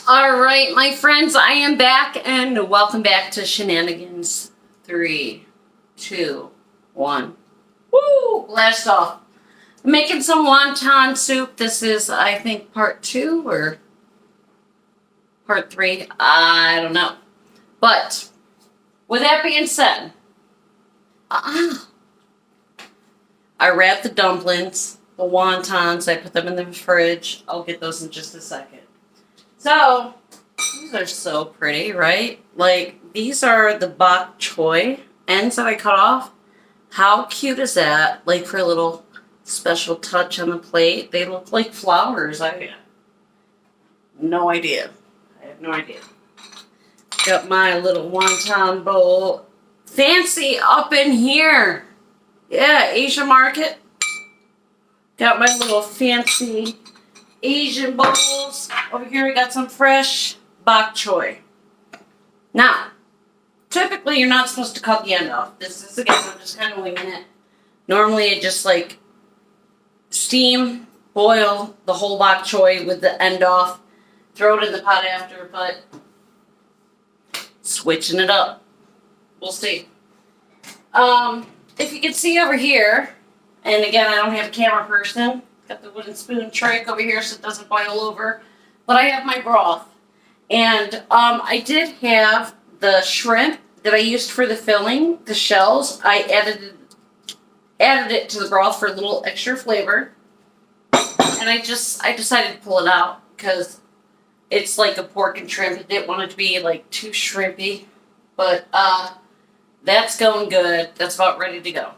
All right, my friends, I am back, and welcome back to Shenanigans. 3, 2, 1. Woo! Blast off. I'm making some wonton soup. This is, I think, part 2 or part 3. I don't know. But with that being said, I wrapped the dumplings, the wontons. I put them in the fridge. I'll get those in just a second. So, these are so pretty, right? Like, these are the bok choy ends that I cut off. How cute is that? Like, for a little special touch on the plate. They look like flowers. I have no idea. Got my little wonton bowl. Fancy up in here. Yeah, Asian market. Got my little fancy Asian bowls. Over here we got some fresh bok choy. Now, typically you're not supposed to cut the end off. This is, again, I'm just kind of winging it. Normally I just like steam, boil the whole bok choy with the end off, throw it in the pot after, but switching it up. We'll see. If you can see over here, and again, I don't have a camera person, got the wooden spoon trick over here so it doesn't boil over, but I have my broth. And I did have the shrimp that I used for the filling, the shells. I added it to the broth for a little extra flavor. And I decided to pull it out because it's like a pork and shrimp. I didn't want it to be like too shrimpy. But that's going good. That's about ready to go.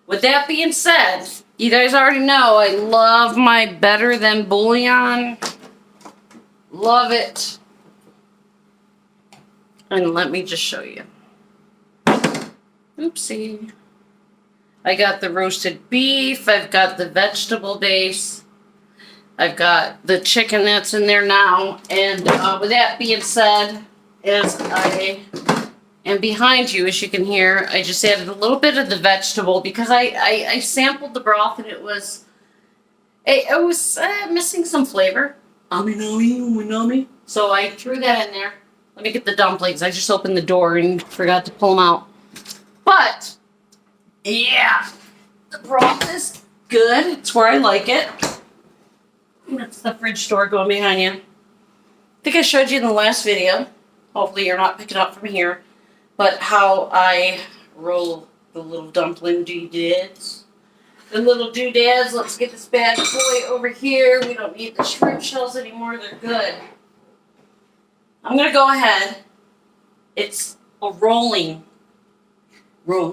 With that being said, you guys already know I love my better than bouillon. Love it. And let me just show you. Oopsie. I got the roasted beef. I've got the vegetable base. I've got the chicken that's in there now. And with that being said, as I am behind you, as you can hear, I just added a little bit of the vegetable because I sampled the broth and it was missing some flavor. Umami. So I threw that in there. Let me get the dumplings. I just opened the door and forgot to pull them out. But, yeah, the broth is good. It's where I like it. That's the fridge door going behind you. I think I showed you in the last video. Hopefully you're not picking up from here. But how I roll the little dumpling doodads. The little doodads. Let's get this bad boy over here. We don't need the shrimp shells anymore. They're good. I'm going to go ahead. It's a rolling. Really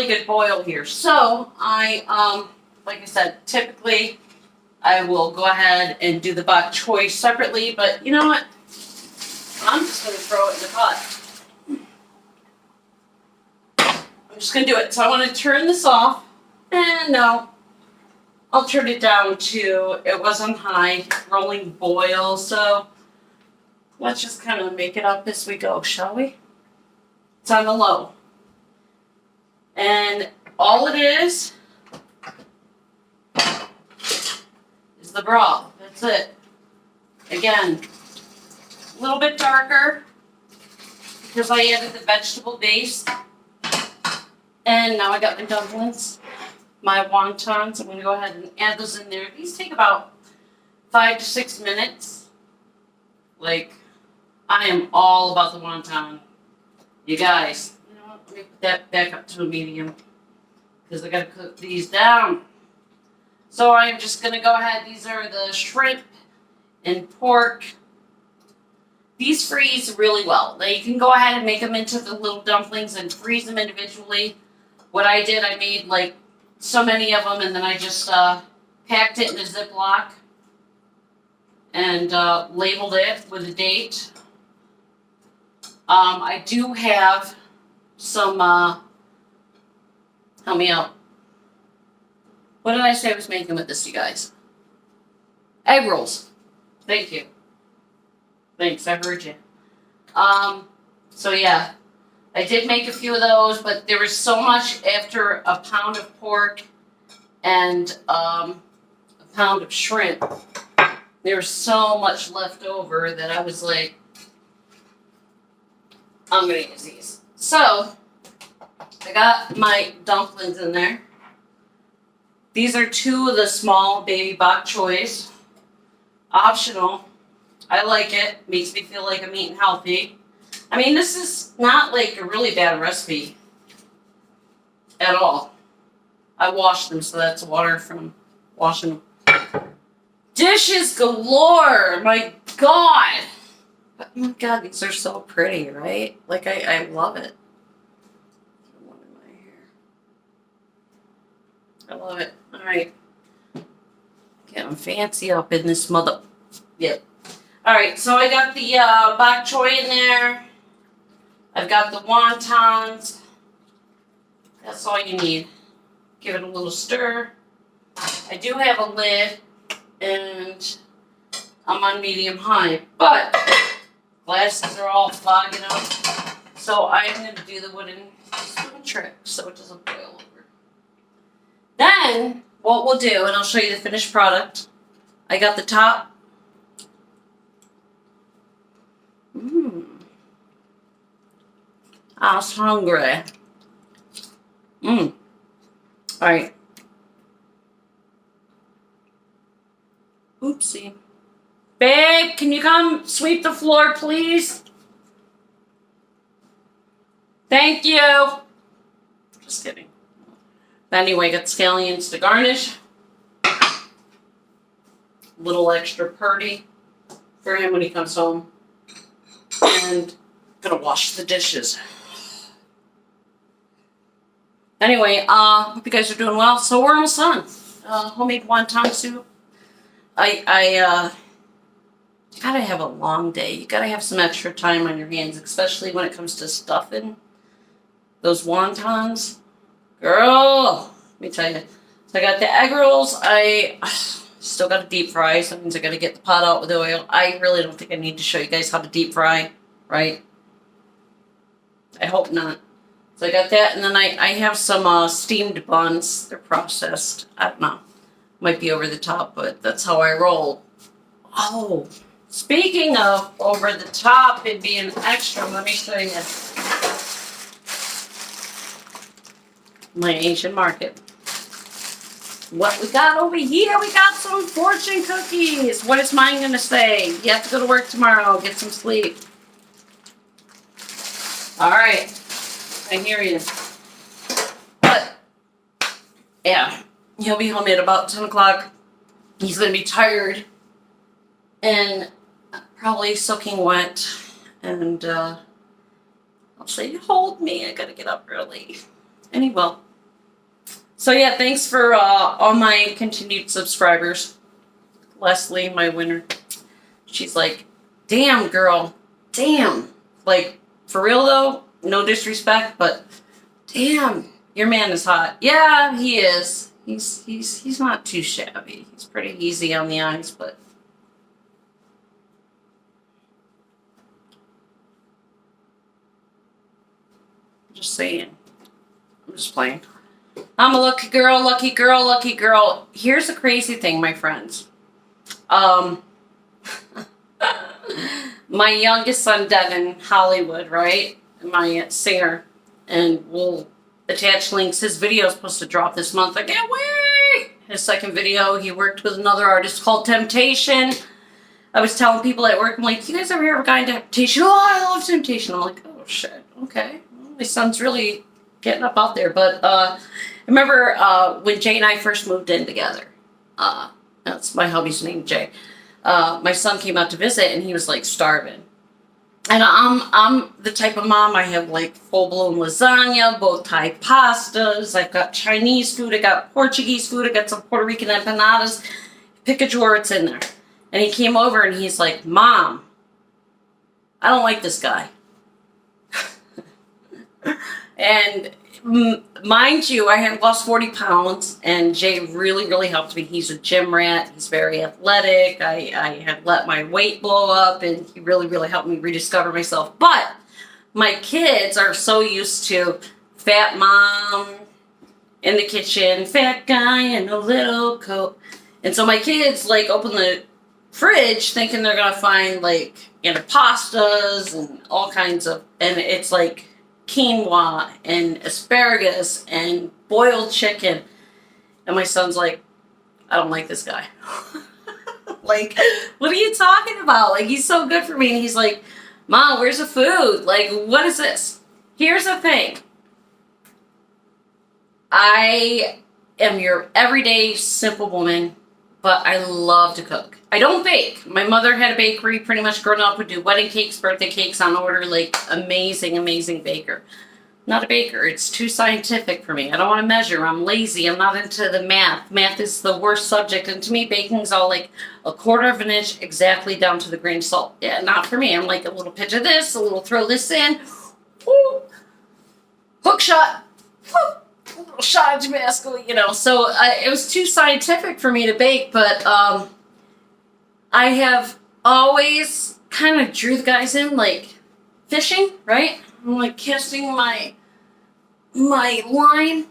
good boil here. So, like I said, typically I will go ahead and do the bok choy separately, but you know what? I'm just going to throw it in the pot. I'm just going to do it. So I want to turn this off. And no, I'll turn it down to, it was on high, rolling boil. So let's just kind of make it up as we go, shall we? It's on the low. And all it is the broth. That's it. Again, a little bit darker because I added the vegetable base. And now I got my dumplings, my wontons. I'm going to go ahead and add those in there. These take about 5 to 6 minutes. Like, I am all about the wonton. You guys, you know what? Let me put that back up to a medium because I got to cook these down. So I'm just going to go ahead. These are the shrimp and pork. These freeze really well. Now you can go ahead and make them into the little dumplings and freeze them individually. What I did, I made like so many of them and then I just packed it in a Ziploc and labeled it with a date. I do have some, help me out. What did I say I was making with this, you guys? Egg rolls. Thank you. Thanks, I heard you. So yeah, I did make a few of those, but there was so much after a pound of pork and a pound of shrimp There was so much left over that I was like, I'm gonna use these. So, I got my dumplings in there. These are 2 of the small baby bok choys. Optional. I like it. Makes me feel like I'm eating healthy. I mean, this is not like a really bad recipe at all. I washed them, so that's water from washing them. Dishes galore! My God! Oh my God, these are so pretty, right? Like, I love it. One in my hair. I love it. Alright. Getting fancy up in this mother... Yep. Alright, so I got the bok choy in there. I've got the wontons. That's all you need. Give it a little stir. I do have a lid, and I'm on medium high, but glasses are all fogging up, so I'm going to do the wooden spoon trick so it doesn't boil over. Then, what we'll do, and I'll show you the finished product, I got the top. I was hungry. Alright. Oopsie. Babe, can you come sweep the floor, please? Thank you. Just kidding. But anyway, got scallions to garnish. Little extra purdy for him when he comes home. And gonna wash the dishes. Anyway, hope you guys are doing well. So we're almost done. Homemade wonton soup. You gotta have a long day. You gotta have some extra time on your hands, especially when it comes to stuffing those wontons. Girl, let me tell you. So I got the egg rolls. I still got to deep fry, so that means I gotta get the pot out with the oil. I really don't think I need to show you guys how to deep fry, right? I hope not. So I got that, and then I have some steamed buns. They're processed. I don't know. Might be over the top, but that's how I roll. Oh, speaking of over the top and being extra, let me show you my Asian market. What we got over here? We got some fortune cookies. What is mine gonna say? You have to go to work tomorrow. Get some sleep. All right. I hear you. But, yeah, he'll be home at about 10 o'clock. He's going to be tired and probably soaking wet. And I'll say, hold me, I got to get up early. And he will. So, yeah, thanks for all my continued subscribers. Leslie, my winner, she's like, damn, girl, damn. Like, for real, though? No disrespect, but damn, your man is hot. Yeah, he is. He's not too shabby. He's pretty easy on the eyes, but I'm just saying. I'm just playing. I'm a lucky girl, lucky girl, lucky girl. Here's the crazy thing, my friends. My youngest son, Devin, Hollywood, right? My singer, and we'll attach links. His video is supposed to drop this month. I can't wait! His second video, he worked with another artist called Temptation. I was telling people at work, I'm like, you guys ever hear of a guy in Temptation? Oh, I love Temptation. I'm like, oh shit, okay. Well, my son's really getting up out there. But I remember when Jay and I first moved in together. That's my hubby's name, Jay. My son came out to visit, and he was like starving. And I'm the type of mom, I have like full-blown lasagna, both Thai pastas, I've got Chinese food, I got Portuguese food, I got some Puerto Rican empanadas. Pick a drawer, it's in there. And he came over and he's like, Mom, I don't like this guy. And mind you, I had lost 40 pounds, and Jay really, really helped me. He's a gym rat. He's very athletic. I had let my weight blow up, and he really, really helped me rediscover myself. But my kids are so used to fat mom in the kitchen, fat guy in a little coat. And so my kids, like, open the fridge thinking they're gonna find like pastas and all kinds of, and it's like quinoa and asparagus and boiled chicken. And my son's like, I don't like this guy. Like, what are you talking about? Like, he's so good for me. And he's like, Mom, where's the food? Like, what is this? Here's the thing. I am your everyday simple woman, but I love to cook. I don't bake. My mother had a bakery, pretty much growing up, would do wedding cakes, birthday cakes on order, like amazing, amazing baker. Not a baker. It's too scientific for me. I don't want to measure. I'm lazy. I'm not into the math. Math is the worst subject. And to me, baking's all like a quarter of an inch exactly down to the grain of salt. Yeah, not for me. I'm like a little pinch of this, a little throw this in. Woo, hook shot. Woo, a little shot of Tabasco, you know. So it was too scientific for me to bake. But I have always kind of drew the guys in, like fishing, right? I'm like casting my line,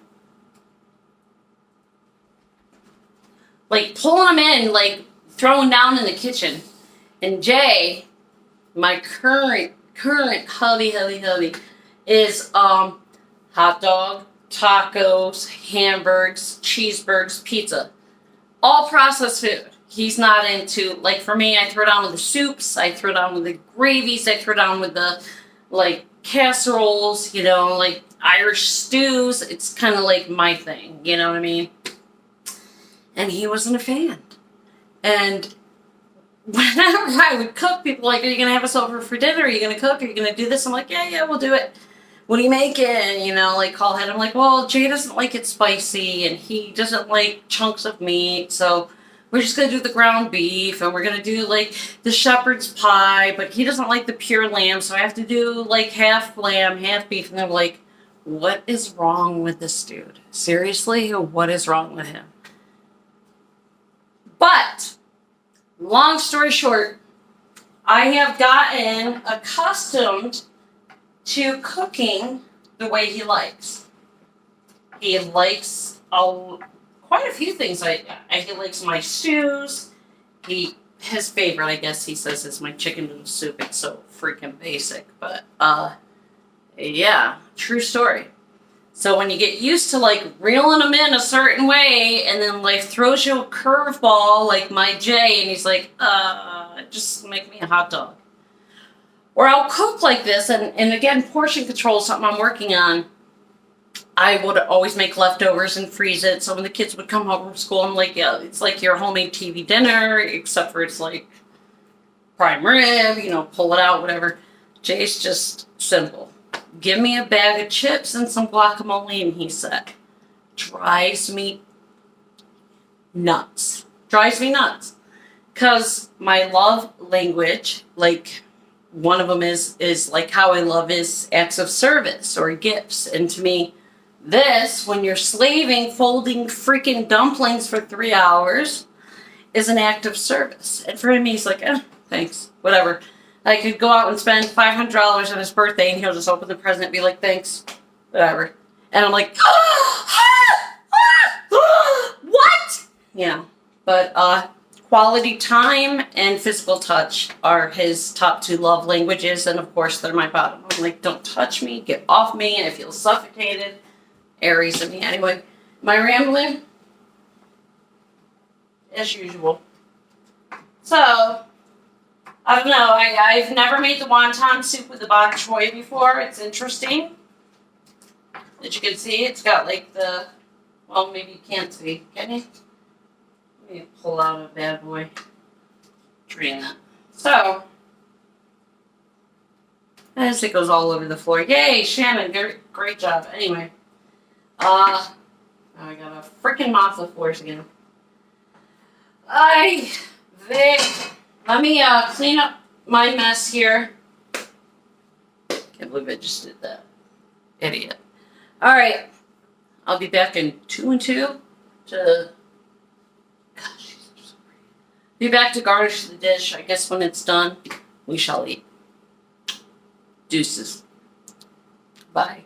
like pulling them in, like throwing down in the kitchen. And Jay, my current hubby is hot dog, tacos, hamburgers, cheeseburgers, pizza, all processed food. He's not into, like, for me, I throw down with the soups, I throw down with the gravies, I throw down with the like casseroles, you know, like Irish stews. It's kind of like my thing, you know what I mean? And he wasn't a fan. And whenever I would cook, people were like, are you going to have us over for dinner? Are you going to cook? Are you going to do this? I'm like, yeah, we'll do it. What are you making? You know, like call ahead. I'm like, well, Jay doesn't like it spicy and he doesn't like chunks of meat. So we're just going to do the ground beef and we're going to do like the shepherd's pie, but he doesn't like the pure lamb. So I have to do like half lamb, half beef. And they're like, what is wrong with this dude? Seriously, what is wrong with him? But long story short, I have gotten accustomed to cooking the way he likes. He likes quite a few things. He likes my stews. His favorite, I guess he says, is my chicken noodle soup. It's so freaking basic, but yeah, true story. So when you get used to like reeling them in a certain way, and then life throws you a curveball like my Jay, and he's like, just make me a hot dog. Or I'll cook like this, and again, portion control is something I'm working on. I would always make leftovers and freeze it. So when the kids would come home from school, I'm like, yeah, it's like your homemade TV dinner, except for it's like prime rib, you know, pull it out, whatever. Jay's just simple. Give me a bag of chips and some guacamole, and he said, drives me nuts. Drives me nuts. Because my love language, like one of them is like how I love is acts of service or gifts. And to me, this, when you're slaving, folding freaking dumplings for 3 hours, is an act of service. And for him, he's like, thanks, whatever. I could go out and spend $500 on his birthday, and he'll just open the present and be like, thanks, whatever. And I'm like, what? Yeah, but quality time and physical touch are his top 2 love languages, and of course, they're my bottom. I'm like, don't touch me, get off me, I feel suffocated. Aries of me. Anyway, am I rambling? As usual. So, I don't know. I've never made the wonton soup with the bok choy before. It's interesting. As you can see, it's got like the, well, maybe you can't see. Can you? Let me pull out a bad boy. Drain that. So, as it goes all over the floor. Yay, Shannon, great job. Anyway. I got a freaking mop the floors again. Let me clean up my mess here. Can't believe I just did that. Idiot. Alright. I'll be back in 2 and 2 to... Gosh, she's so pretty. Be back to garnish the dish. I guess when it's done, we shall eat. Deuces. Bye.